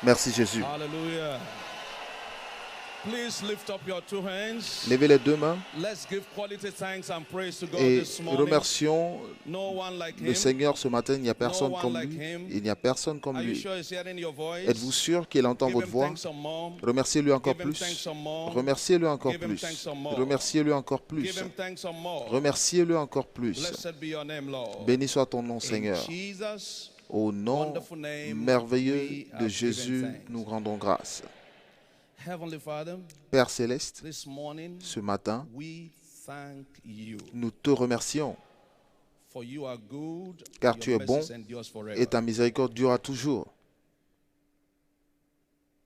Merci Jésus. Hallelujah. Please lift up your two hands. Levez les deux mains Let's give quality thanks and praise to God et this morning. remercions No one like le him. Seigneur ce matin. Il n'y a personne No one comme like lui. him. Il n'y a personne comme Are you lui. sure he's hearing your voice? Êtes-vous sûr qu'il entend Give votre him voix? thanks some more. Remerciez-le encore Give him thanks plus. some more. Remerciez-le encore Give him plus. thanks some more. Remerciez-le encore Give plus. him thanks some more. Remerciez-le encore plus. Blessed be your name, Lord. Béni soit ton nom, In Seigneur. Jesus' Au nom wonderful name, merveilleux we de have Jésus, given thanks. nous rendons grâce. Heavenly Father, Père céleste, this morning ce matin, we thank you. nous te remercions For you are good, car your tu es bon mercies endures forever. et ta miséricorde durera toujours.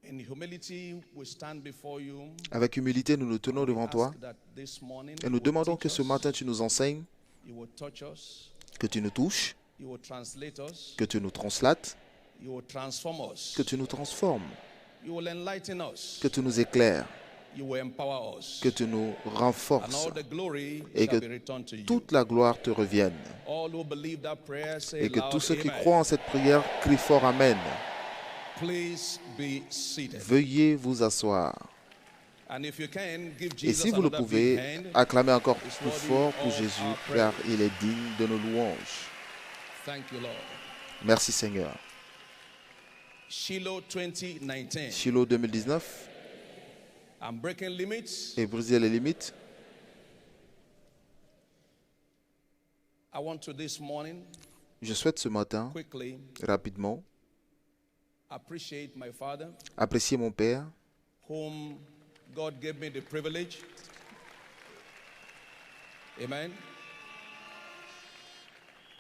In humility, we stand before you. Avec humilité, nous nous tenons devant Ask toi that this morning et you nous will demandons teach que ce us, matin tu nous enseignes, you will touch us, que tu nous touches, you will translate us, que tu nous translates, you will transform us, que tu nous transformes, you will enlighten us, que tu nous éclaires, you will empower us, que tu nous and renforces all the glory et shall que be returned to you. toute la gloire te revienne. All who believe that prayer say Et que loud, tous ceux qui amen. croient en cette prière crient fort Amen. Please be seated. Veuillez vous asseoir. And if you can, give Et Jesus si vous le another big pouvez, hand. acclamez encore He's plus worthy fort pour of Jésus, our car praise. il est digne de nos louanges. Thank you, Lord. Merci Seigneur. Shiloh 2019. Shiloh 2019, I'm breaking limits. et briser les limites. I want to this morning Je souhaite ce matin, quickly rapidement, appreciate my father, apprécier mon Père, whom God gave me the privilege. Amen.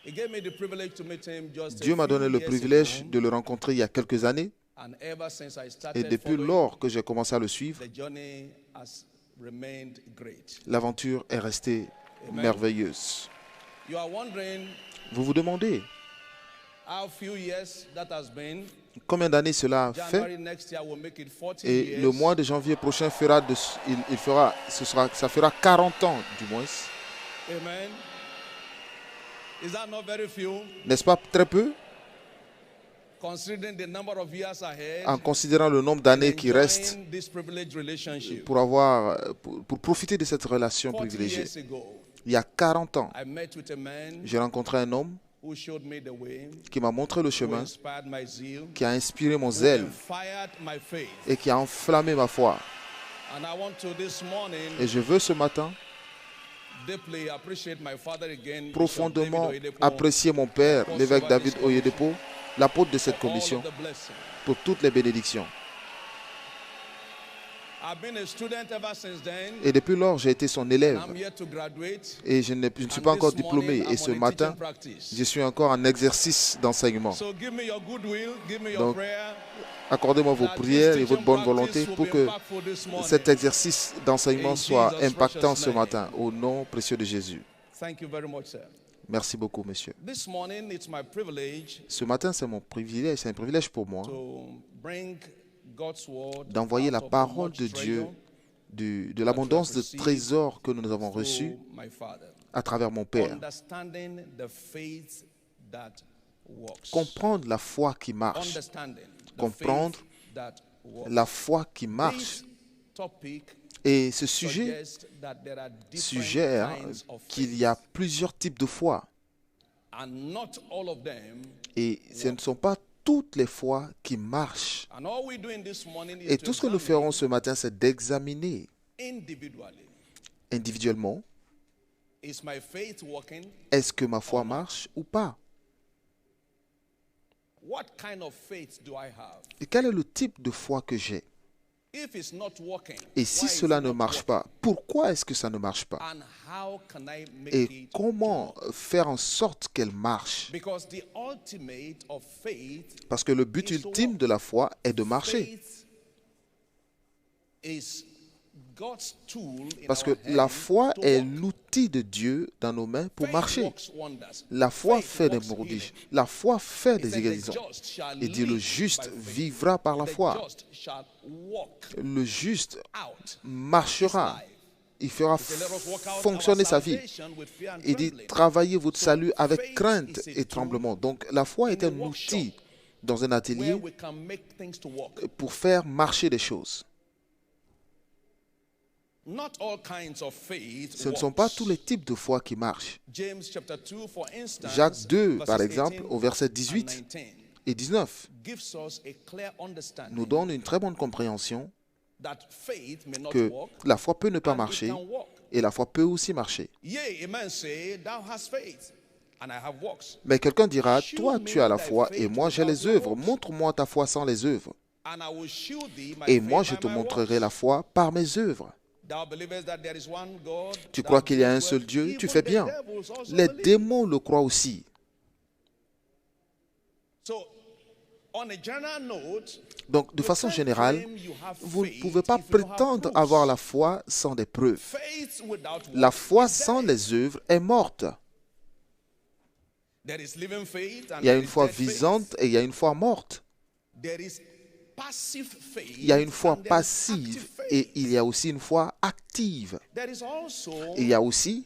He gave me the privilege to meet him just Dieu a m'a few donné le years privilège ago, de le rencontrer il y a quelques années. and ever since I Et started depuis following, lors que j'ai commencé à le suivre, the journey has remained great. l'aventure est restée Amen. merveilleuse. You are wondering Vous vous demandez how few years that has been. combien d'années cela a fait? January next year will make it 40 Et years. le mois de janvier prochain fera ça fera 40 ans du moins. Amen. Is that not very few? N'est-ce pas très peu? Considering the number of years ahead, En considérant le nombre d'années qui restent enjoying this privileged relationship. pour profiter de cette relation 40 privilégiée. years ago, Il y a 40 ans, I met with a man j'ai rencontré un homme who showed me the way, qui m'a montré le who chemin, inspired my zeal, qui a inspiré mon who zèle fired my faith. et qui a enflammé ma foi. And I want to this morning Et je veux ce matin deeply appreciate my father again, Bishop profondément David Oyedepo, apprécier mon Père, l'évêque David Oyedepo, l'apôtre de cette for all commission, of the blessings. pour toutes les bénédictions. I've been a student ever since then. Et depuis lors, j'ai été son élève I'm yet to graduate. et je ne suis And pas encore this morning, diplômé. I'm Et ce on a matin, teaching practice. je suis encore en exercice d'enseignement. So give me your goodwill, give me your Donc, prayer. Accordez-moi vos that this prières et teaching votre bonne practice volonté will pour be que impactful this morning. cet exercice d'enseignement In soit Jesus' impactant precious ce name. matin, au nom précieux de Jésus. Thank you very much, sir. Merci beaucoup, monsieur. This morning, it's my privilege Ce matin, c'est mon privilège, c'est un privilège pour moi to bring God's word d'envoyer out la of the parole much de Dieu, treasure de l'abondance de trésors que nous avons reçus through my father. à travers mon Père. Understanding the faith that works. Comprendre la foi qui marche. Understanding the Comprendre faith that works. la foi qui marche. This topic Et ce sujet suggests that there are different suggère kinds of qu'il faith, y a plusieurs types de foi. and not all of them. Et ce ne sont pas toutes les foi qui marchent. And all we do in this morning is Et to tout ce que nous examine ferons ce matin, c'est d'examiner individually. individuellement, Is my faith working? est-ce que ma foi marche ou pas? What kind of faith do I have? Et quel est le type de foi que j'ai? If it's not working, Et si why is cela it ne not marche working? pas, pourquoi est-ce que ça ne marche pas? And how can I make Et it comment to work? faire en sorte qu'elle marche? Because the ultimate of faith Parce que le but is to ultime work. de la foi est de marcher. Faith is God's tool in Parce que our la hand foi to est work. l'outil de Dieu dans nos mains pour Faith marcher. works wonders. La foi Faith fait des works prodiges. healing. La foi fait He des said, guérisons. "The just shall Il dit le live juste by faith. vivra par la The foi. just shall walk Le juste out marchera. his life." Il fera He said, "Let us work out fonctionner our sa vie. salvation with fear and Il dit trembling." travaillez votre So salut avec faith crainte is a et tool tremblement. Donc la foi est in a un workshop. outil dans un where atelier we can make things to work. pour faire marcher les choses. Not all kinds of faith Ce ne sont pas works. tous les types de foi qui marchent. James chapter 2, for instance, Jacques 2, par verses exemple, 18 au verset and 18 19, et 19, gives us a clear understanding nous donne une très bonne compréhension that faith may not que work, la foi peut ne pas and it marcher can work. et la foi peut aussi marcher. Yea, a man say, thou hast faith, and I have works. Mais quelqu'un dira, toi tu as la foi et moi j'ai les œuvres. Montre-moi ta foi sans les œuvres. And I will shew thee my Et moi faith je by te my montrerai works. la foi par mes œuvres. Thou believest that there is one God, Tu thou crois qu'il y a un doest seul well. Dieu, tu Even fais the bien. devils also Les believe. démons le croient aussi. So, on a general note, Donc de you façon can't générale, claim you have vous ne faith pouvez pas if you don't have prétendre proofs. avoir la foi sans des preuves. Faith without La works foi is sans dead. les œuvres est morte. There is living faith and Il y a there une is foi dead faith. vivante et il y a une foi morte. There is passive faith Il y a une foi and there is passive active faith. et il y a aussi une foi active. There is also Et il y a aussi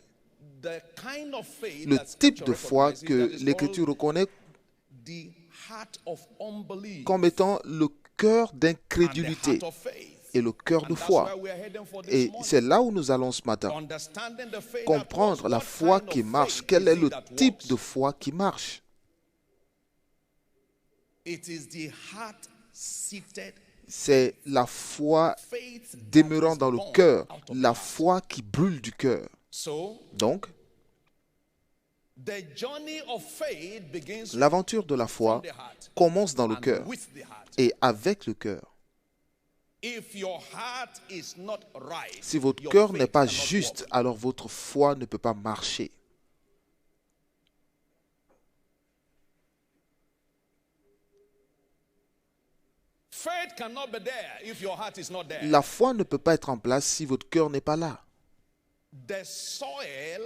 the kind of faith le that type Scripture de foi recognizes que that is l'Écriture called reconnaît the heart of unbelief comme étant le cœur and the d'incrédulité heart of faith. et le cœur de And that's foi. where we are heading for this Et morning. c'est là où nous allons ce matin. Understanding the faith that Comprendre works. la What foi kind qui of marche. faith Quel is est it le that type works? de foi qui marche? It is the heart-seated C'est la foi faith that demeurant is dans le born cœur, out of la heart. foi qui brûle du cœur. So, Donc, the journey of faith begins l'aventure de la foi from the heart commence dans le and cœur with the heart. et avec le cœur. If your heart is not right, Si votre your cœur faith n'est pas cannot juste, walk. alors votre foi ne peut pas marcher. Faith cannot be there if your heart is not there. La foi ne peut pas être en place si votre cœur n'est pas là. The soil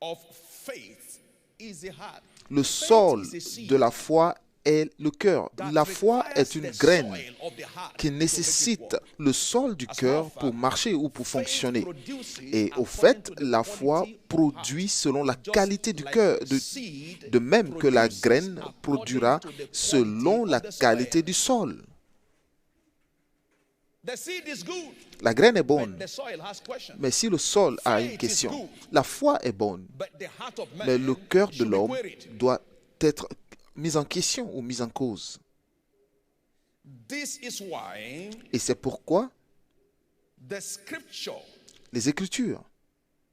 of faith is the heart. Le Faith sol is a seed de la foi est le cœur. that La foi requires est une the graine soil of the heart qui to make it nécessite work. le sol du As a cœur matter of pour fact, marcher ou pour faith fonctionner. produces Et au according fait, to the la foi quality of produit heart. selon la Just qualité du like cœur, seed de même que la produces graine according produira to the selon quality la of the qualité soil. du sol. The seed is good, La graine est but bonne, the soil has questions. mais si le sol a une Faith is question, good. la foi est bonne, But the heart of mais man le cœur de should be l'homme queried. doit être mis en question ou mis en cause. This is why Et c'est pourquoi the scripture les Écritures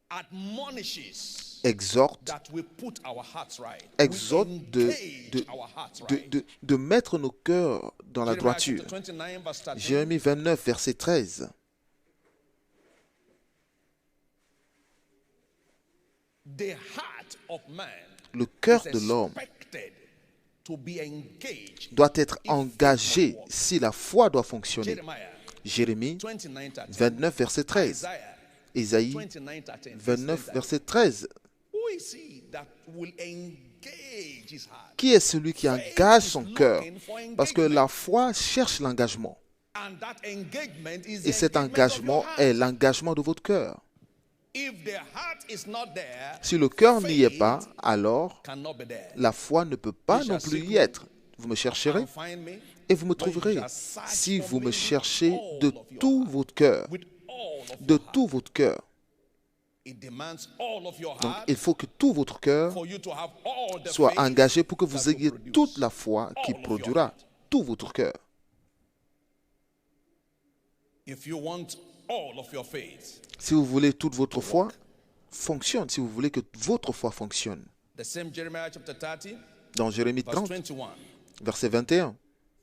admonishes exhortent, that we put our hearts right. exhortent We de, engage our hearts de, right. de mettre nos cœurs dans la Jeremiah droiture. chapter 29, verse 13. Jérémie 29, verset 13. The heart of man Le cœur is de l'homme expected to be engaged doit être if engagé faith works. si la foi doit fonctionner. Jeremiah Jérémie 29, 13. 29, verset 13. Isaiah Isaïe 29, 13. 29, verset 13. Who is he that will engage his heart? Qui est celui qui engage son cœur? Parce que la foi cherche l'engagement. And that engagement is Et the cet engagement of engagement your heart. est l'engagement de votre cœur. If the heart is not there, Si le cœur n'y est faith pas, alors cannot be there. la foi ne peut pas non plus y être. Vous me chercherez And find me et vous me trouverez si vous me cherchez de tout votre cœur. with all of De your heart. tout votre cœur. It demands all of your Donc heart il faut que tout votre cœur for you to have all the soit faith engagé pour que vous that will ayez produce toute la foi qui all of your produira heart. tout votre cœur. If you want all of your faith. Si vous voulez toute votre foi fonctionne, si vous voulez que votre foi fonctionne. The same Jeremiah chapter 30, Dans Jérémie verse 30, 21. verset 21.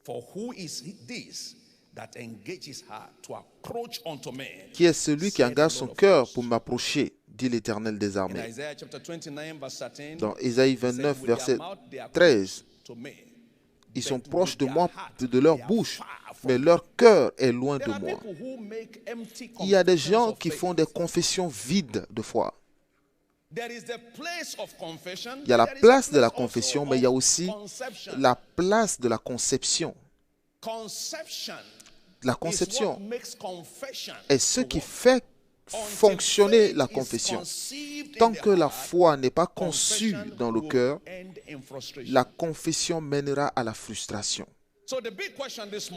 For who is this that engages his heart to approach unto me? Qui est celui qui Said the engage son Lord of cœur hosts. pour m'approcher, dit l'Éternel des In armées. Isaiah chapter 29, verse 13, Dans Ésaïe it says, 29, with their verset mouth they are 13. close to me, Ils sont but proches with de their moi heart de leur they are bouche, far from mais me. leur cœur est loin de There are moi. people who make empty Il y a des confessions gens of qui faith. font des confessions vides de foi. There is the place of confession, Il y a la there is a place de la place confession, also mais il y a of aussi conception. la place de la conception. Conception La is what conception makes confession est ce to qui work. fait fonctionner la confession. Tant que la foi n'est pas conçue dans le cœur, la confession mènera à la frustration.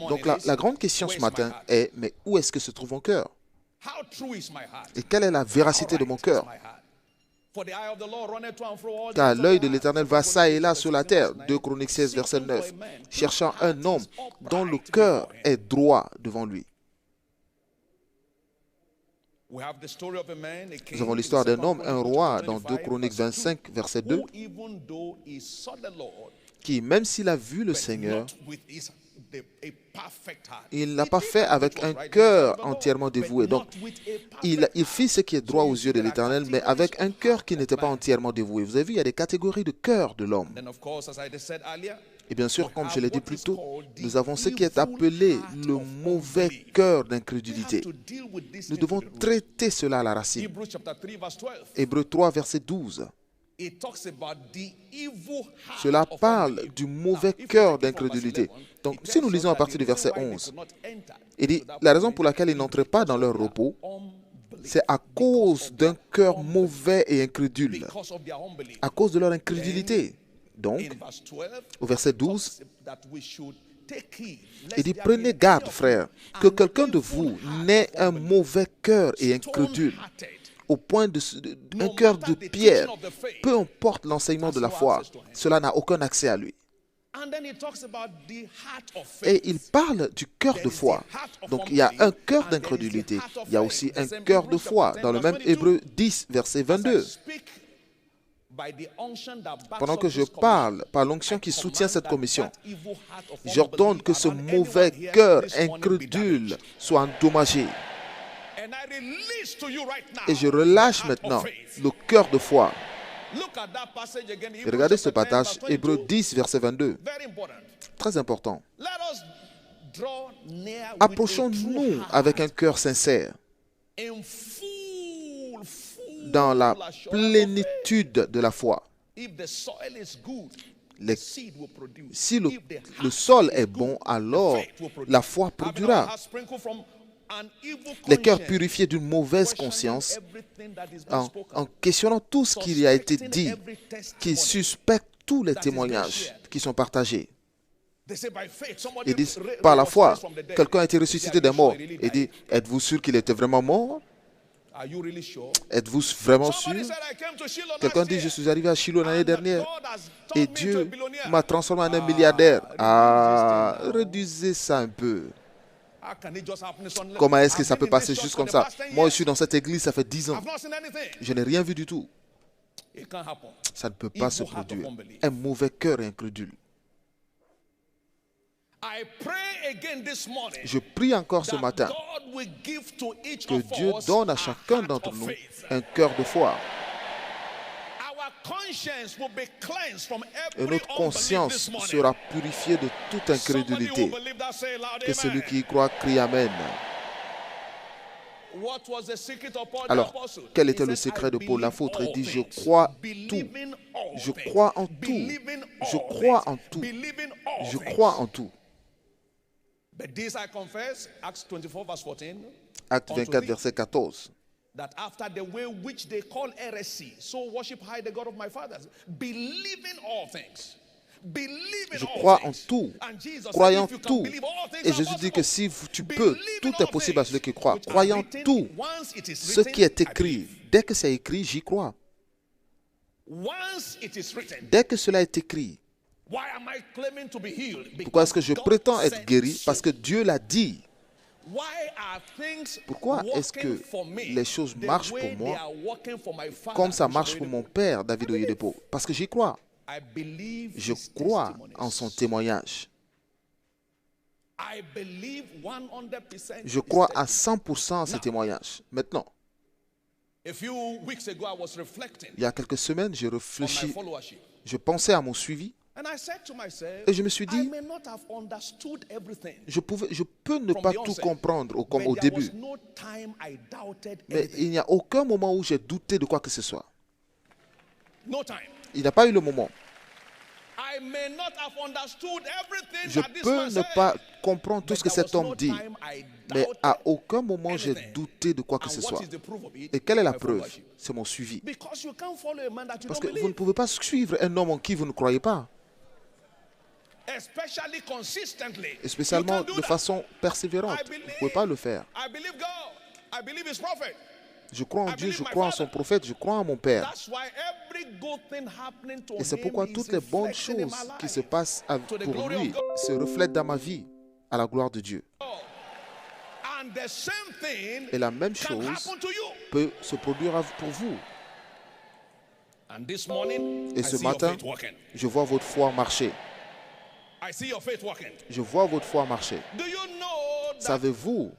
Donc la grande question ce matin est, mais où est-ce que se trouve mon cœur? Et quelle est la véracité de mon cœur? Car l'œil de l'Éternel va ça et là sur la terre. 2 Chroniques 16, verset 9. Cherchant un homme dont le cœur est droit devant lui. Nous avons l'histoire d'un homme, un roi, dans 2 Chroniques 25, verset 2, qui, même s'il a vu le Seigneur, il ne l'a pas fait avec un cœur entièrement dévoué. Donc, il fit ce qui est droit aux yeux de l'Éternel, mais avec un cœur qui n'était pas entièrement dévoué. Vous avez vu, il y a des catégories de cœur de l'homme. Et bien sûr, comme je l'ai dit plus tôt, nous avons ce qui est appelé le mauvais cœur d'incrédulité. Nous devons traiter cela à la racine. Hébreux 3, verset 12. Cela parle du mauvais cœur d'incrédulité. Donc, si nous lisons à partir du verset 11, il dit, la raison pour laquelle ils n'entrent pas dans leur repos, c'est à cause d'un cœur mauvais et incrédule, à cause de leur incrédulité. Donc, au verset 12, il dit, prenez garde, frères, que quelqu'un de vous n'ait un mauvais cœur et incrédule, au point d'un cœur de pierre, peu importe l'enseignement de la foi, cela n'a aucun accès à lui. Et il parle du cœur de foi. Donc il y a un cœur d'incrédulité, il y a aussi un cœur de foi, dans le même Hébreux 10, verset 22. Pendant que je parle, par l'onction qui soutient cette commission, j'ordonne que ce mauvais cœur incrédule soit endommagé. Et je relâche maintenant le cœur de foi. Et regardez ce passage, Hébreux 10, verset 22. Très important. Approchons-nous avec un cœur sincère, dans la plénitude de la foi. Si le sol est bon, alors la foi produira. Les cœurs purifiés d'une mauvaise conscience, en questionnant tout ce qui a été dit, qui suspectent tous les témoignages qui sont partagés. Ils disent, par la foi, quelqu'un a été ressuscité des morts. Il dit, êtes-vous sûr qu'il était vraiment mort? Êtes-vous vraiment sûr? Quelqu'un dit, je suis arrivé à Shiloh l'année dernière et Dieu m'a transformé en un milliardaire. Ah, réduisez ça un peu. Comment est-ce que ça peut passer juste comme ça? Moi, je suis dans cette église, ça fait 10 ans. Je n'ai rien vu du tout. Ça ne peut pas se produire. Un mauvais cœur incrédule. Je prie encore ce matin que Dieu donne à chacun d'entre nous un cœur de foi. Et notre conscience sera purifiée de toute incrédulité. Que celui qui y croit crie Amen. Alors, quel était le secret de Paul l'apôtre? Il dit, je crois tout. Je crois en tout. Je crois en tout. Je crois en tout. Acte 24, verset 14. That after the way which they call heresy, so worship I the God of my fathers, believing all things. Je crois en tout, croyant tout. Et Jésus dit que si tu peux, tout est possible à celui qui croit. Croyant tout, ce qui est écrit, dès que c'est écrit, j'y crois. Dès que cela est écrit, pourquoi est-ce que je prétends être guéri? Parce que Dieu l'a dit. Pourquoi est-ce que les choses marchent pour moi comme ça marche pour mon père, David Oyedepo? Parce que j'y crois. Je crois en son témoignage. Je crois à 100% en ses témoignages. Maintenant, il y a quelques semaines, je réfléchis, je pensais à mon suivi. Et je me suis dit, je peux ne pas tout comprendre comme au début. Mais il n'y a aucun moment où j'ai douté de quoi que ce soit. Il n'y a pas eu le moment. Je peux ne pas comprendre tout ce que cet homme dit. Mais doubt à aucun moment j'ai anything. douté de quoi que And ce what soit. is the proof of it? Et quelle est la My preuve? followership. C'est mon suivi. Because you can't follow a man that you Parce don't que vous ne believe. pouvez pas suivre un homme en qui vous ne croyez pas, Especially consistently. et spécialement You can't do de that. façon persévérante. I Vous ne believe. pouvez pas le faire. I believe God. I believe his prophet. Je crois en I Dieu, believe je my crois en son father. prophète, je crois en mon Père. That's why every good thing happening to Et c'est him pourquoi is toutes les bonnes reflected in choses my qui life. se passent To the pour glory lui of God. se reflètent dans ma vie, à la gloire de Dieu. And the same thing Et la même can chose happen to you. peut se produire pour vous. And this morning, Et I ce see your matin, faith working. je vois votre foi marcher. I see your faith working. Je vois votre foi marcher. Do you know that Savez-vous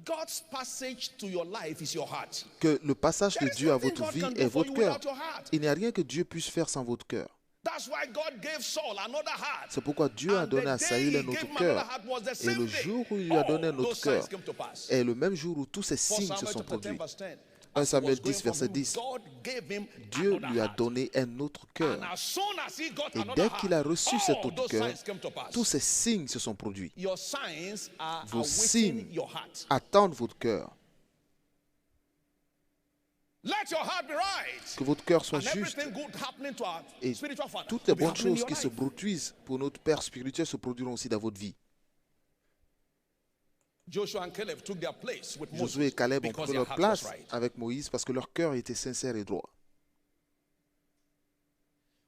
God's passage to your life is your heart? que le passage de There is Dieu à nothing votre God vie can do est for votre you cœur? without your heart. Il n'y a rien que Dieu puisse faire sans votre cœur. That's why God gave Saul another heart. C'est pourquoi Dieu a And donné the à day Saül he un autre gave him cœur. another heart was the Et same le day. jour où il lui a donné un All autre those cœur signs came to pass. est le même jour où tous ces 1 signes se Samuel sont chapter 10 produits. verse 10. 1 As he Samuel was going 10, verset from him, 10. God gave him Dieu another lui a heart. donné un autre cœur. And as soon as he got Et another dès heart, qu'il a reçu cet all autre those cœur, signs came to pass. tous ces signes se sont produits. Your signs are Vos awaiting signes your heart. attendent votre cœur. Let your heart be right. Que votre cœur soit And juste. everything good happening to our Et spiritual father toutes les will be bonnes happening in choses your qui se life. produisent pour notre Père spirituel se produiront aussi dans votre vie. Joshua and Caleb took their place with Josué et Moses Caleb ont because pris their leur heart was place right. avec Moïse parce que leur cœur était sincère et droit.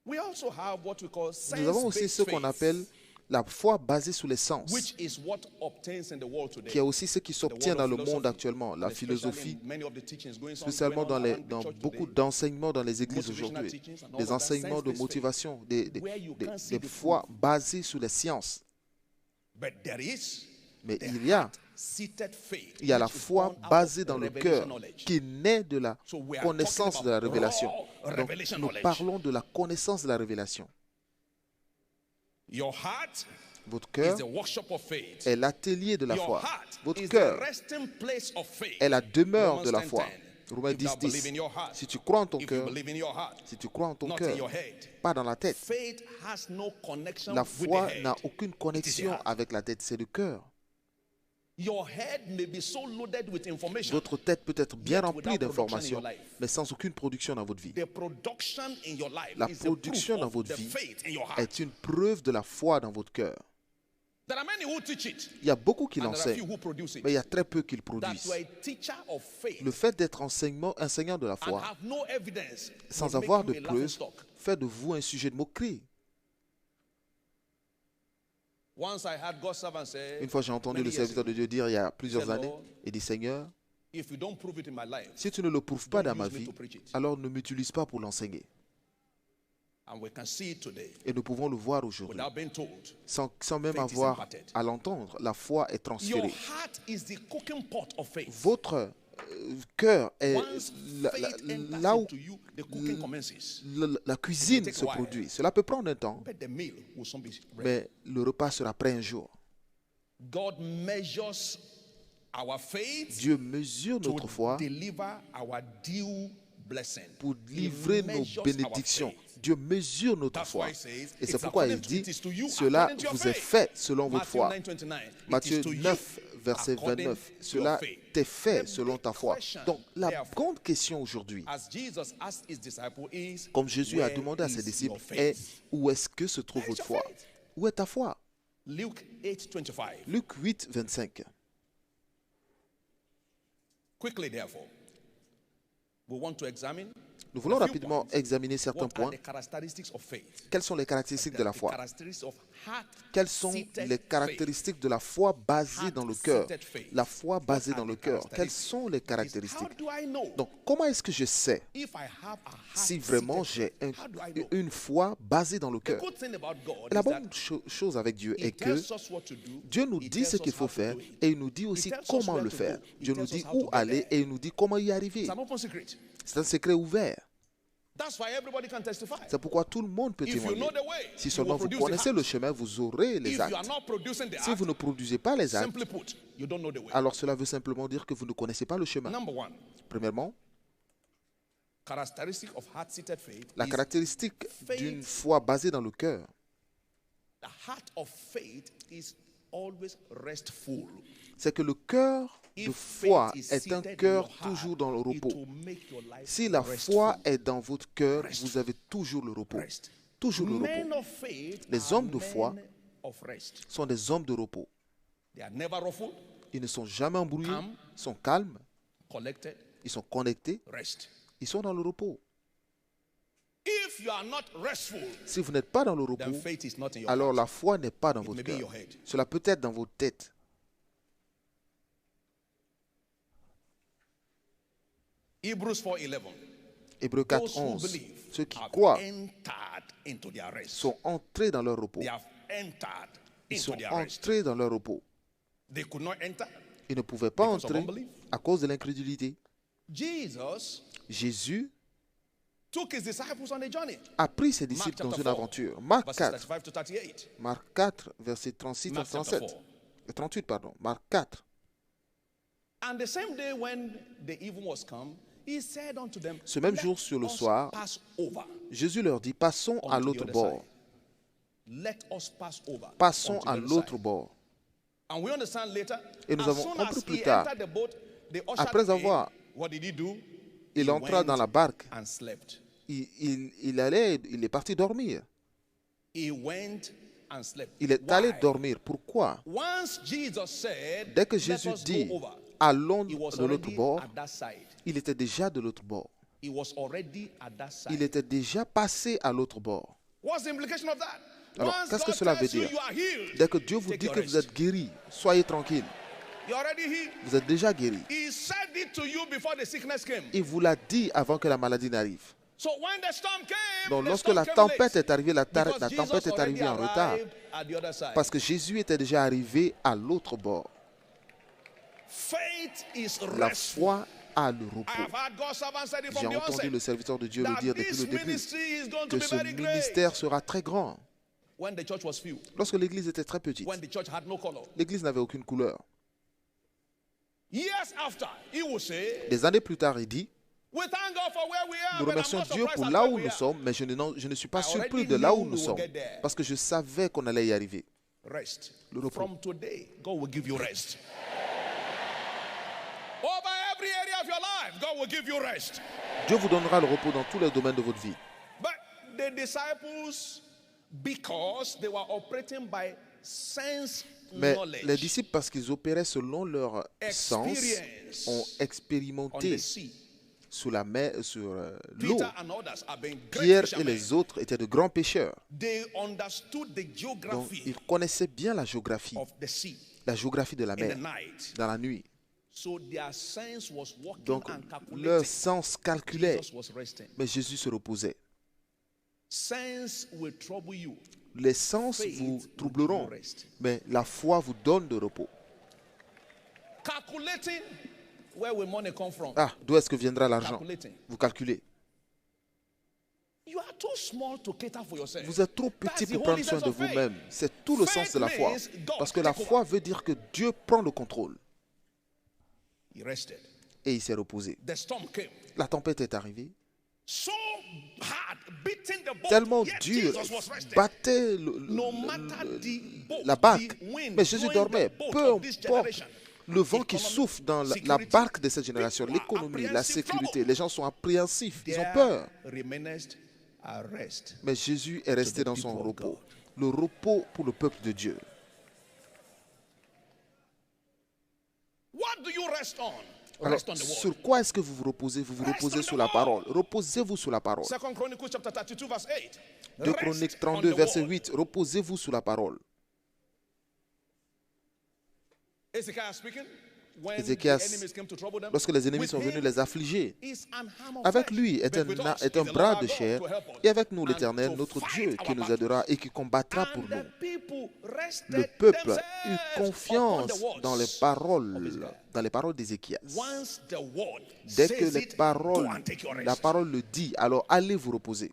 We also have what we call Nous avons aussi ce sense-based qu'on faith, appelle la foi basée sur les sens, which is what obtains in the world today. qui est aussi ce qui The s'obtient world dans of le monde philosophy, actuellement, la and especially philosophie, in many of the teachings going on spécialement dans around the church beaucoup today. d'enseignements dans les églises Motivational aujourd'hui, teachings and all des of that, enseignements de sense-based motivation, where you can't see des the foi basées sur les sciences. But there is Mais the il y a heart-seated faith, Il y a la which is foi born out basée of dans le revelation cœur knowledge. qui naît de la So we are connaissance talking de la about révélation. raw Donc, revelation nous knowledge. parlons de la connaissance de la révélation. Your heart Votre is cœur the workshop of faith. est l'atelier de la Your foi. heart Votre is the cœur resting place of faith. est la demeure Romans de la 10:10. foi. Romains If thou 10, believe 10. in your heart, Si tu crois en ton if you cœur, believe in your heart, si tu crois en ton not in cœur, your head. pas dans la tête. Faith has no connection La with the foi head. n'a aucune connexion heart. avec la tête, c'est le cœur. Your head may be so loaded with information. Votre tête peut être bien Yet remplie without production d'informations, in your life. mais sans aucune production dans votre vie. The production in your life La is the production proof dans of votre the vie faith in your heart. est une preuve de la foi dans votre cœur. There are many who teach it, Il y a beaucoup qui and there are few l'enseignent, who produce it. mais il y a très peu qui le That produisent. you are a teacher of faith Le fait d'être enseignant de la and foi, have no evidence sans will make avoir you de a laughing preuves, stock. fait de vous un sujet de moquerie. Once I heard God's servant say, Une fois, j'ai entendu many le years serviteur ago, de Dieu dire il y a plusieurs Say, années, Lord, il dit Seigneur, if you don't prove it in my life, si tu ne le prouves pas don't dans ma use me vie, to preach it. alors ne m'utilise pas pour l'enseigner. And we can see it today Et nous pouvons le voir aujourd'hui, without being told. sans même Faith is avoir imparted. à l'entendre. La foi est Your transférée. heart is the cooking pot of faith. Votre cœur est Once faith enters là où into you, the cooking commences. la cuisine take se a while. produit. Cela peut prendre un temps, But the meal will soon be ready. mais le repas sera prêt un jour. God measures our faith Dieu mesure to notre foi deliver our due blessing. pour He livrer nos measures our bénédictions. faith. Dieu mesure notre That's foi. why he says, Et c'est "It's pourquoi il according to- dit, it is to you cela according to your vous est faith." fait selon votre Matthew foi. 9:29. It Matthieu is to you 9, verset according 29. to your Cela faith. t'est fait The selon big ta foi. question, Donc la therefore, grande question aujourd'hui, As Jesus asked his disciples is, comme Jésus a where demandé à is ses disciples, your est faith? où est-ce que se trouve Where is votre your foi? faith? Où est ta foi? Luke 8:25. Luc 8, 25. Quickly, therefore, we want to examine Nous voulons a few rapidement points. examiner certains What are points. the characteristics of faith? Quelles sont les caractéristiques de la The foi? characteristics of Quelles sont heart-seated les caractéristiques de la foi basée dans le cœur? Heart-seated faith. La foi basée What are dans le the cœur. Quelles characteristics? sont les Is caractéristiques? how do I know Donc, comment est-ce que je sais if I have a si heart-seated vraiment j'ai faith? How do I know? une foi basée dans le The cœur? good thing about God Et la is that bonne chose avec Dieu He est que tells us what to do. Dieu nous He dit ce tells qu'il us faut how to faire do it. et il nous dit aussi tells us comment where le to faire. go. He Dieu nous tells us dit how to où get aller there. et il nous dit comment y arriver. It's an open secret. C'est un secret ouvert. That's why everybody can testify. C'est pourquoi tout le monde peut If you témoigner. know the way, Si you seulement will vous produce the connaissez le acts. chemin, vous aurez les If you are actes. not producing the Si vous act, ne produisez pas les actes, simply put, you don't know the way. alors cela veut simplement dire que vous ne connaissez pas le chemin. Number one, Premièrement, characteristic of heart-seated faith la is caractéristique faith. d'une foi basée dans le cœur, the heart of faith is always restful. C'est que le cœur de foi est un cœur toujours dans le repos. Si la foi est dans votre cœur, vous avez toujours le repos. Toujours le repos. Les hommes de foi sont des hommes de repos. Ils ne sont jamais embrouillés, ils sont calmes, ils sont connectés, ils sont dans le repos. Si vous n'êtes pas dans le repos, alors la foi n'est pas dans votre cœur. Cela peut être dans votre tête. Hébreux 4, 11. Ceux qui croient sont entrés dans leur repos. Ils sont entrés dans leur repos. Ils ne pouvaient pas entrer à cause de l'incrédulité. Jésus a pris ses disciples dans une aventure. Marc 4, versets 36 à 38. Marc 4. Ce même jour, sur le soir, Jésus leur dit, passons à l'autre bord. Passons à l'autre bord. Et nous avons compris plus tard, après avoir, il entra dans la barque, il est parti dormir. Il est allé dormir. Pourquoi? Dès que Jésus dit, allons de l'autre bord, il était déjà de l'autre bord. Il était déjà passé à l'autre bord. Alors, qu'est-ce que cela veut dire? Dès que Dieu vous dit que vous êtes guéri, soyez tranquille. Vous êtes déjà guéri. Il vous l'a dit avant que la maladie n'arrive. Donc, lorsque la tempête est arrivée, la tempête est arrivée en retard. Parce que Jésus était déjà arrivé à l'autre bord. La foi a le repos. J'ai entendu le serviteur de Dieu le dire depuis le début, que ce ministère sera très grand. Lorsque l'église était très petite, l'église n'avait aucune couleur. Des années plus tard, il dit, nous remercions Dieu pour là où nous sommes, mais je ne suis pas surpris de là où nous sommes, parce que je savais qu'on allait y arriver. Le repos. Dieu vous donnera le repos dans tous les domaines de votre vie. Mais les disciples, parce qu'ils opéraient selon leur sens, ont expérimenté sur la mer, sur l'eau. Pierre et les autres étaient de grands pêcheurs. Donc, ils connaissaient bien la géographie de la mer, dans la nuit. Donc, leur sens calculait, mais Jésus se reposait. Les sens vous troubleront, mais la foi vous donne de repos. Ah, d'où est-ce que viendra l'argent? Vous calculez. Vous êtes trop petit pour prendre soin de vous-même. C'est tout le sens de la foi. Parce que la foi veut dire que Dieu prend le contrôle. Et il s'est reposé. La tempête est arrivée. Tellement dur, battait la barque. Mais Jésus dormait. Peu importe le vent qui souffle dans la barque de cette génération, l'économie, la sécurité, les gens sont appréhensifs, ils ont peur. Mais Jésus est resté dans son repos. Le repos pour le peuple de Dieu. Alors, sur quoi est-ce que vous vous reposez? Vous vous reposez sur la parole. Reposez-vous sur la parole. 2 Chroniques 32, verset 8. Reposez-vous sur la parole. Ézéchias, lorsque les ennemis sont venus les affliger, avec lui est un bras de chair, et avec nous l'Éternel, notre Dieu, qui nous aidera et qui combattra pour nous. Le peuple eut confiance dans les paroles d'Ézéchias. Dès que la parole le dit, alors allez vous reposer.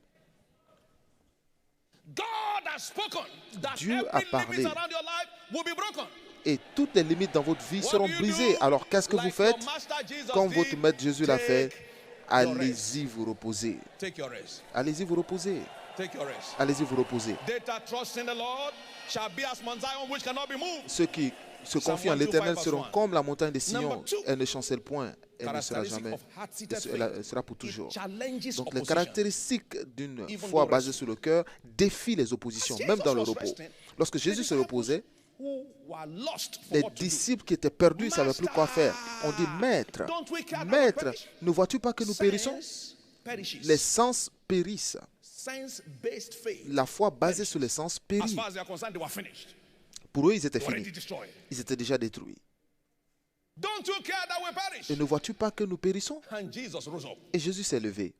Dieu a parlé. Et toutes les limites dans votre vie seront brisées. Alors qu'est-ce que vous faites? Comme votre maître Jésus l'a fait, allez-y vous reposer. Allez-y vous reposer. Allez-y vous reposer. shall be as Mount Zion, which cannot be moved. Ceux qui se confient en l'Éternel seront comme la montagne de Sion. Elle ne chancelle point. Elle ne sera jamais. Elle sera pour toujours. Donc les caractéristiques d'une foi basée sur le cœur défient les oppositions, même dans le repos. Lorsque Jésus se reposait, les disciples qui étaient perdus ne savaient plus quoi faire. On dit, Maître, Maître, ne vois-tu pas que nous périssons? Les sens périssent. La foi basée sur les sens périt. Pour eux, ils étaient finis. Ils étaient déjà détruits. Et ne vois-tu pas que nous périssons? Et Jésus s'est levé.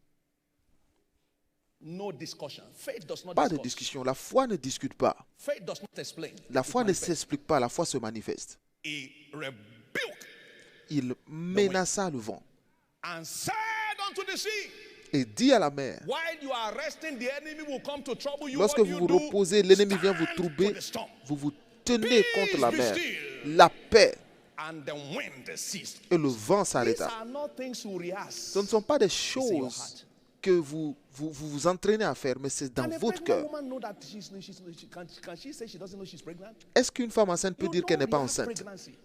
Pas de discussion. La foi ne discute pas. La foi ne s'explique pas. La foi se manifeste. Il menaça le vent et dit à la mer, lorsque vous vous reposez, l'ennemi vient vous troubler, vous vous tenez contre la mer. La paix. Et le vent s'arrêta. Ce ne sont pas des choses que vous vous entraînez à faire, mais c'est dans votre cœur. Est-ce qu'une femme enceinte peut dire qu'elle n'est pas enceinte?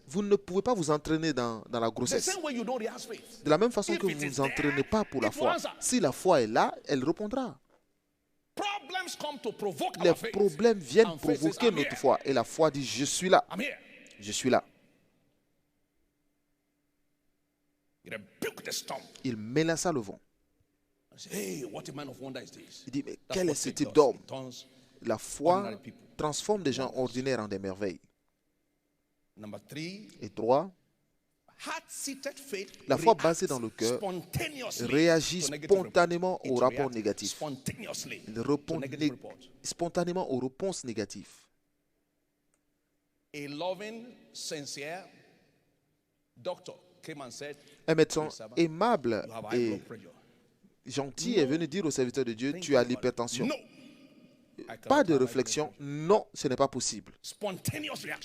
Vous ne pouvez pas vous entraîner dans la grossesse. De la même façon que vous ne vous entraînez pas pour la foi. Si la foi est là, elle répondra. Les problèmes viennent provoquer notre foi. Et la foi dit, je suis là. Je suis là. Il menaça le vent. Il dit, mais quel est ce type d'homme? La foi transforme des gens ordinaires en des merveilles. Et 3, la foi basée dans le cœur réagit spontanément au rapport négatif. Il répond spontanément aux réponses négatives. Un médecin aimable et gentil est venu dire au serviteur de Dieu, tu as l'hypertension. Pas de réflexion, non, ce n'est pas possible.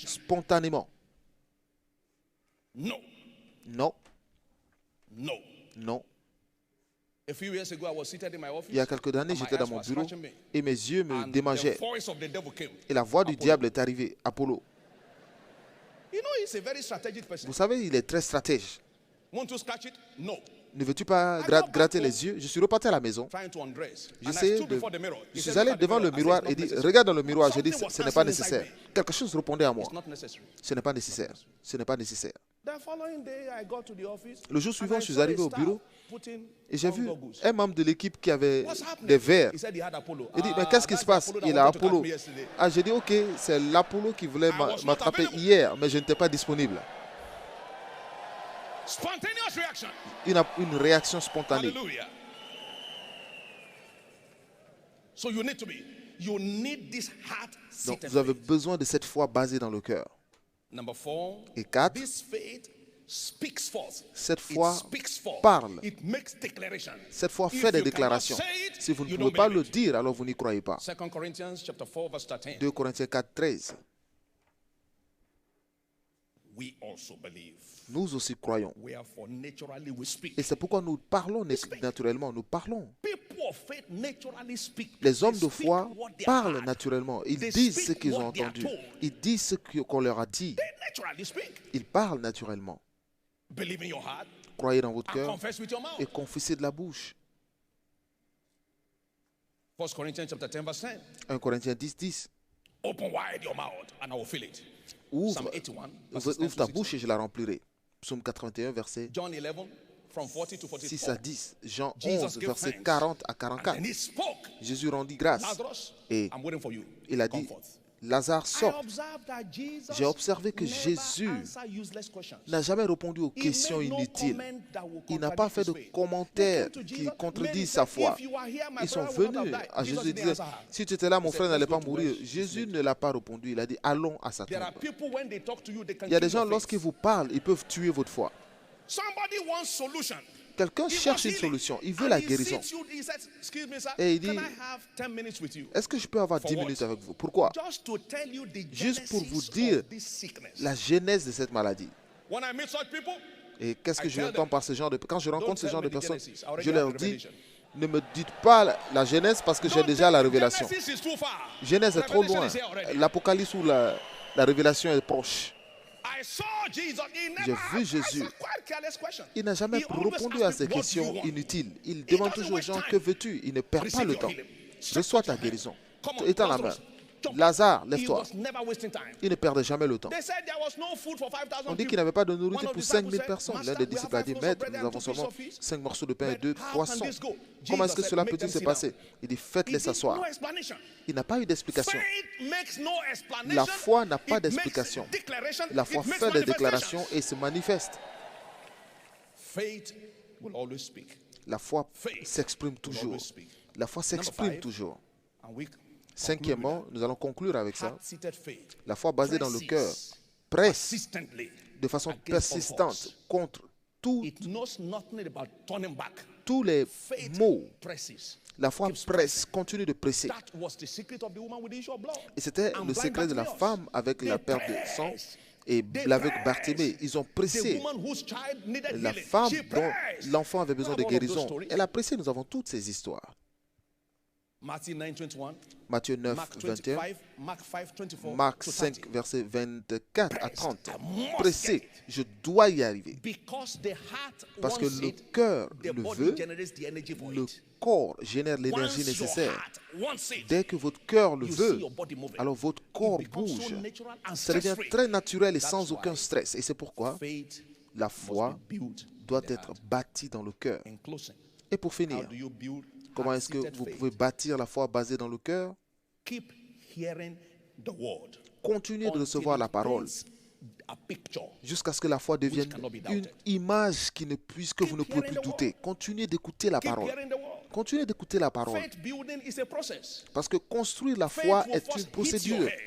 Spontanément. Non. Non. Non. Il y a quelques années, j'étais dans mon bureau et mes yeux me démangeaient. Et la voix du diable est arrivée, Apollo. Vous savez, il est très stratège. Ne veux-tu pas gratter les yeux? Je suis reparti à la maison. Je suis allé devant le miroir et dit, regarde dans le miroir. Je dis, ce n'est pas nécessaire. Quelque chose répondait à moi. Ce n'est pas nécessaire. Ce n'est pas nécessaire. Le jour suivant, je suis arrivé au bureau et j'ai vu un membre de l'équipe qui avait des verres. Il dit, mais qu'est-ce qui se passe? Il a Apollo. Ah, j'ai dit, ok, c'est l'Apollo qui voulait m'attraper hier, mais je n'étais pas disponible. Une réaction spontanée. Donc, vous avez besoin de cette foi basée dans le cœur. Et 4, cette foi parle. Cette foi fait des déclarations. Si vous ne pouvez pas le dire, alors vous n'y croyez pas. 2 Corinthiens 4, 13. Nous aussi croyons. Et c'est pourquoi nous parlons naturellement. Nous parlons. Les hommes de foi parlent naturellement. Ils disent ce qu'ils ont entendu. Ils disent ce qu'on leur a dit. Ils parlent naturellement. Croyez dans votre cœur et confessez de la bouche. 1 Corinthiens 10, 10. Ouvre ta bouche et je la remplirai. Psaume 81, verset 6 à 10. Jean 11, verset 40 à 44. Jésus rendit grâce et il a dit, Lazare sort. J'ai observé que Jésus n'a jamais répondu aux questions inutiles. Il n'a pas fait de commentaires qui contredisent sa foi. Ils sont venus à Jésus et disaient, si tu étais là, mon frère n'allait pas mourir. Jésus ne l'a pas répondu. Il a dit, allons à sa tombe. Il y a des gens, lorsqu'ils vous parlent, ils peuvent tuer votre foi. Quelqu'un cherche une solution. Il veut la guérison. Et il dit, est-ce que je peux avoir 10 minutes avec vous? Pourquoi? Juste pour vous dire la genèse de cette maladie. Et qu'est-ce que je entends par ce genre de... Quand je rencontre ce genre de personnes, je leur dis, Ne me dites pas la Genèse parce que j'ai déjà la révélation. Genesis is too far. Genèse est trop Revelation loin. is here already. L'Apocalypse ou la révélation est proche. I saw Jesus. He J'ai never vu asked Jésus. a quite careless question. Il n'a jamais He always répondu asked à ces me, what do questions you want? inutiles. Il demande doesn't toujours aux waste gens, time. que veux-tu? Il ne perd pas Receive le your temps. healing. Reçois ta Stretch your hand. guérison. Come on, Étends la main. Lazarus, jump up. Lazare, He lève-toi. was never wasting time. Il ne perdait jamais le temps. They said there was no food for 5,000 On dit qu'il people. n'avait pas de One nourriture of pour the 5000 disciples personnes. said, L'un des "Master, we disciples have a dit, 5 loaves of Maître, bread nous and avons 2 seulement fishes of fish. 5 morceaux de pain et But 2 how can poissons. this go?" Comment est-ce que Jesus cela said, "Make peut-il them se sit passer? down." Il dit, He faites-les did s'asseoir. no explanation. Il n'a pas eu d'explication. Faith makes no explanation. La foi n'a pas It d'explication. makes declaration. La foi It makes fait des manifestation. déclarations et se manifeste. Faith will always speak. La foi Faith s'exprime will toujours. always speak. La foi Number s'exprime 5, toujours. and we conclude Cinquièmement, with nous allons conclure avec that. ça. Heart-seated faith La foi basée dans le cœur presses presse persistently de façon against all persistante odds. contre It knows nothing about turning back. tous les Faith maux. presses. La foi keeps presse, continue de presser. That was the secret of the woman with the issue of blood. Et c'était And le blind secret de la Bartimaeus. femme avec la They perte de sang pressed. et They l'aveugle pressed. Bartimée. Ils ont The pressé. woman whose child needed La healing, femme she dont pressed. l'enfant avait besoin We de have all of those guérison. stories. Elle a pressé, nous avons toutes ces histoires. Matthew 9:21, Matthieu 9, Mark 21, 25, Mark 5:24 Marc to 5, 30. versets 24 à 30. I must Pressé, get it. je dois y arriver. Because the heart Parce que wants le it, cœur the le body veut, generates the energy for le it. corps génère l'énergie Once your nécessaire. heart wants it, Dès que votre cœur le you see veut, your body moving. alors votre It corps becomes so bouge. natural and Ça devient stress-free. très naturel et That's sans aucun why stress. Et c'est pourquoi faith la must foi be built doit in the être heart. bâtie dans le cœur. In closing, Et pour how finir, do you build comment est-ce que heart-seated vous faith? pouvez bâtir la foi basée dans le cœur? Keep hearing the word. Continuez de recevoir la parole A picture. jusqu'à ce que la foi devienne cannot be une doubted. image qui ne puisse que vous ne pouvez plus douter. Continuez d'écouter la Keep parole. hearing the word. Continuez d'écouter la parole. Faith building is a process. Parce que construire la Faith foi will est first une hit procédure. your head.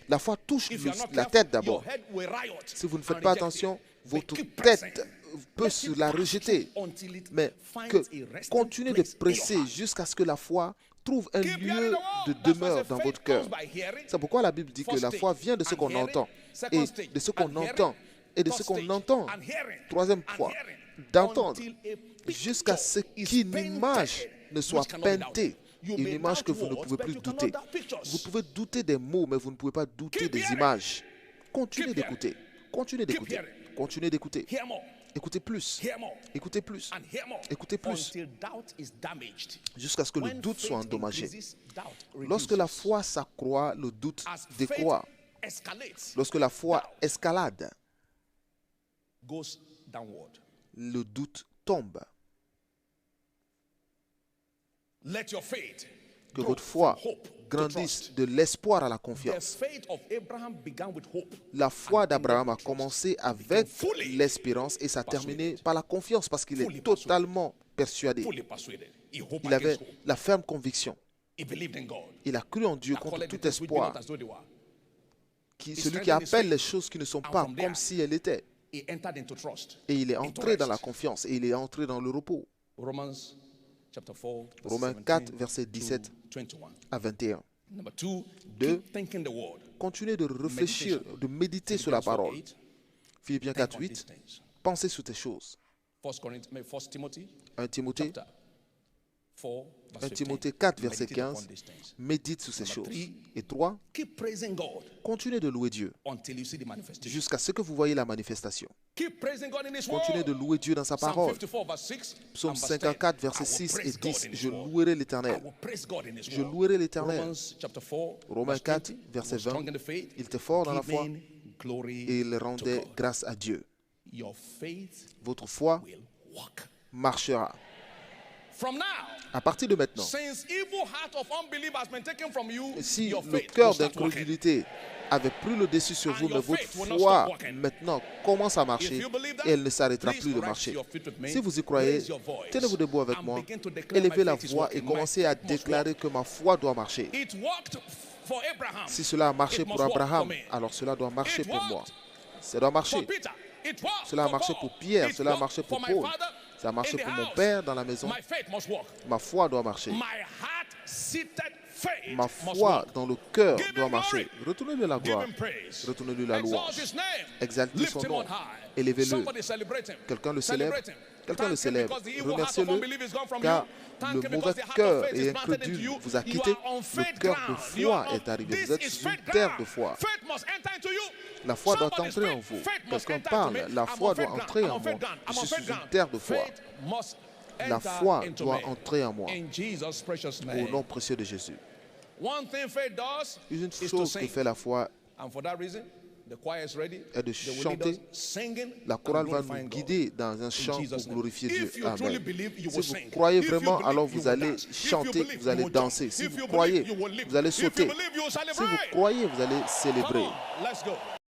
La foi touche If you are not la careful, tête d'abord. your head will riot Si vous ne and faites pas reject attention, it. votre But keep pressing. tête peut Let se it la pass rejeter. through until it Mais finds que a resting continuez de place in your presser heart. jusqu'à ce que la foi trouve un Keep hearing lieu the word. de That's why demeure the dans faith votre cœur. comes by hearing. C'est pourquoi la Bible dit que First la foi stage, vient de ce and qu'on hearing. entend Second et stage, de ce and qu'on hearing. entend et de ce Third qu'on stage, entend. and hearing. Troisième And fois, hearing. d'entendre Until a picture jusqu'à ce is qu'une painted image ne soit which cannot be doubted. peintée. You Une may image que doubt vous ne words, pouvez but plus you cannot douter. doubt pictures. Vous pouvez douter des mots, mais vous ne pouvez pas douter Keep des hearing. images. Continuez Keep d'écouter. Continuez Keep d'écouter. hearing. Continuez d'écouter. Hear more. Écoutez plus. Hear more. Écoutez plus. And hear more. Écoutez plus. Until doubt is damaged. Jusqu'à ce que le When doute soit faith endommagé. increases, doubt Lorsque la reduces. foi s'accroît, le doute As faith décroît. escalates, Lorsque la foi doubt escalade, goes downward. le doute tombe. Let your faith Que grow votre foi from hope to grandisse trust. de l'espoir à la The confiance. faith of Abraham began with hope. La foi and d'Abraham a ended with trust. commencé avec fully l'espérance et ça a terminé persuaded. par la confiance parce qu'il Fully est totalement persuadé. Fully persuaded. He hoped Il avait against hope. la ferme conviction. He believed in God. Il a cru en Dieu That contre called tout the things which be espoir. not as though they were. Celui qui appelle les choses qui ne sont pas from there, comme si elles étaient. He entered into trust. Et il est into entré dans la rest. confiance et il est entré dans le repos. Romans chapter 4, verse Romains 17 4, versets to 17 21. à 21. Number 2, Deux, keep thinking the word. continuez de réfléchir, de méditer sur la parole. Philippiens 4, Think on these 8. things. Pensez sur tes choses. 1 Timothy 1 Timothée, chapter 4, 1 verse 15. Timothée 4, verset Meditate upon 15. these things. Médite sur ces Number choses. 3, Et 3, keep praising God continuez de louer Dieu until you see the manifestation. jusqu'à ce que vous voyez la manifestation. Keep praising God in His Continuez de word. louer Dieu dans sa Psalm parole. 54, verse 6. Psaume and verse 54, 10. versets I will 6 et praise God 10. in His Je word. louerai I l'Éternel. will praise God in His Je word. louerai l'Éternel. Romans chapter 4, Romains verse 4, 20. verset Was strong 20. in the faith, Il était fort dans la foi giving glory et il to rendait God. grâce à Dieu. Your faith Votre foi will walk. marchera. From now, À partir de maintenant, since evil heart of unbelief has been taken from you, si your le faith will cœur start working. d'incrédulité avait pris le dessus sur And vous, mais your votre faith will not foi stop working. maintenant commence à If marcher you believe that, et elle ne s'arrêtera please plus de rise marcher. to your feet with me. Si vous y croyez, Raise your voice tenez-vous debout avec and moi, begin to declare élevez my la faith is voix working. et commencez à My faith must déclarer que ma foi doit marcher. It worked for Abraham. Si cela a marché It pour must work Abraham, for me. alors cela doit marcher It pour moi. worked Ça doit For marcher. Peter, it worked Cela a for marché Paul. pour Pierre, It cela a worked marché pour for my Paul. father Ça a marché in the pour mon house. père dans la maison. My faith must work. Ma foi doit marcher. My heart-seated Ma foi dans le cœur doit marcher. Retournez-lui la gloire. Retournez-lui la louange. Exaltez son nom. Élevez-le. Quelqu'un le célèbre. Quelqu'un le célèbre. Remerciez-le, car le mauvais cœur et incrédule vous a quitté. Le cœur de foi est arrivé. Vous êtes sur une terre de foi. La foi doit entrer en vous. Quelqu'un parle. La foi doit entrer en moi. Je suis sur une terre de foi. La foi doit entrer en moi. Au nom précieux de Jésus. Une chose que fait la foi est de chanter. La chorale va nous guider dans un chant pour glorifier Dieu. Amen. Si vous croyez vraiment, alors vous allez chanter, vous allez danser. Si vous croyez, vous allez sauter. Si vous croyez, vous allez célébrer.